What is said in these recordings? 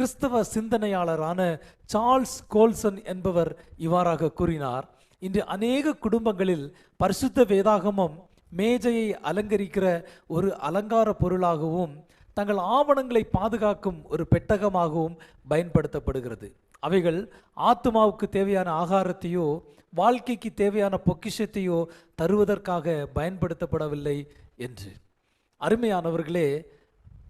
கிறிஸ்தவ சிந்தனையாளரான Charles Colson என்பவர் இவ்வாறாக கூறினார். இன்று அநேக குடும்பங்களில் பரிசுத்த வேதாகமம் மேஜையை அலங்கரிக்கிற ஒரு அலங்கார பொருளாகவும் தங்கள் ஆவணங்களை பாதுகாக்கும் ஒரு பெட்டகமாகவும் பயன்படுத்தப்படுகிறது. அவைகள் ஆத்மாவுக்கு தேவையான ஆகாரத்தையோ வாழ்க்கைக்கு தேவையான பொக்கிஷத்தையோ தருவதற்காக பயன்படுத்தப்படவில்லை என்று. அருமையானவர்களே,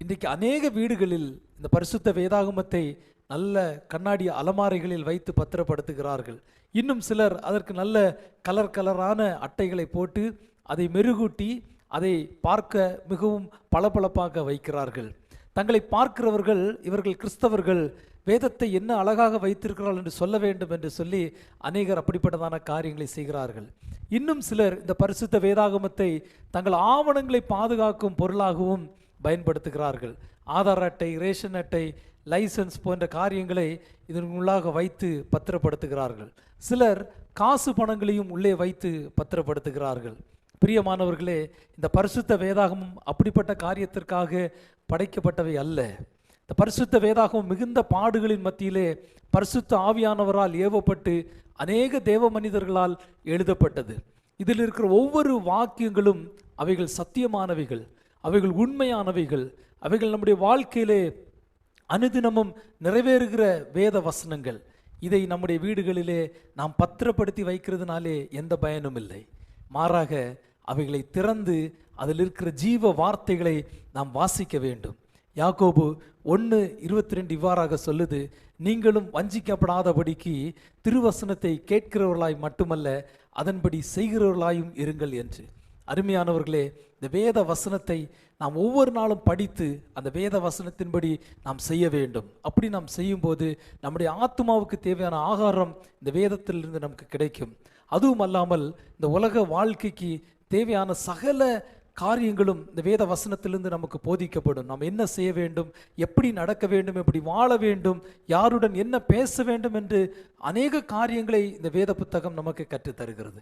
இன்றைக்கு அநேக வீடுகளில் இந்த பரிசுத்த வேதாகமத்தை நல்ல கண்ணாடி அலமாரிகளில் வைத்து பத்திரப்படுத்துகிறார்கள். இன்னும் சிலர் அதற்கு நல்ல கலரான அட்டைகளை போட்டு அதை மெருகூட்டி அதை பார்க்க மிகவும் பளபளப்பாக வைக்கிறார்கள். தங்களை பார்க்கிறவர்கள் இவர்கள் கிறிஸ்தவர்கள் வேதத்தை என்ன அழகாக வைத்திருக்கிறார்கள் என்று சொல்ல வேண்டும் என்று சொல்லி அநேகர் அப்படிப்பட்டதான காரியங்களை செய்கிறார்கள். இன்னும் சிலர் இந்த பரிசுத்த வேதாகமத்தை தங்கள் ஆவணங்களை பாதுகாக்கும் பொருளாகவும் பயன்படுத்துகிறார்கள். ஆதார் அட்டை, ரேஷன் அட்டை, லைசன்ஸ் போன்ற காரியங்களை இதனுள்ளாக வைத்து பத்திரப்படுத்துகிறார்கள். சிலர் காசு பணங்களையும் உள்ளே வைத்து பத்திரப்படுத்துகிறார்கள். பிரியமானவர்களே, இந்த பரிசுத்த வேதாகமம் அப்படிப்பட்ட காரியத்திற்காக படைக்கப்பட்டவை அல்ல. இந்த பரிசுத்த வேதாகமம் மிகுந்த பாடுகளின் மத்தியிலே பரிசுத்த ஆவியானவரால் ஏவப்பட்டு அநேக தேவ மனிதர்களால் எழுதப்பட்டது. இதில் இருக்கிற ஒவ்வொரு வாக்கியங்களும் அவைகள் சத்தியமானவைகள், அவைகள் உண்மையானவைகள், அவைகள் நம்முடைய வாழ்க்கையிலே அனுதினமும் நிறைவேறுகிற வேத வசனங்கள். இதை நம்முடைய வீடுகளிலே நாம் பத்திரப்படுத்தி வைக்கிறதுனாலே எந்த பயனும் இல்லை. மாறாக அவைகளை திறந்து அதில் இருக்கிற ஜீவ வார்த்தைகளை நாம் வாசிக்க வேண்டும். யாக்கோபு 1:22 இவ்வாறாக சொல்லுது, நீங்களும் வஞ்சிக்கப்படாதபடிக்கு திருவசனத்தை கேட்கிறவர்களாய் மட்டுமல்ல அதன்படி செய்கிறவர்களாயும் இருங்கள் என்று. அருமையானவர்களே, இந்த வேத வசனத்தை நாம் ஒவ்வொரு நாளும் படித்து அந்த வேத வசனத்தின்படி நாம் செய்ய வேண்டும். அப்படி நாம் செய்யும்போது நம்முடைய ஆத்மாவுக்கு தேவையான ஆகாரம் இந்த வேதத்திலிருந்து நமக்கு கிடைக்கும். அதுவும் அல்லாமல் இந்த உலக வாழ்க்கைக்கு தேவையான சகல காரியங்களும் இந்த வேத வசனத்திலிருந்து நமக்கு போதிக்கப்படும். நாம் என்ன செய்ய வேண்டும், எப்படி நடக்க வேண்டும், எப்படி வாழ வேண்டும், யாருடன் என்ன பேச வேண்டும் என்று அநேக காரியங்களை இந்த வேத புத்தகம் நமக்கு கற்றுத்தருகிறது.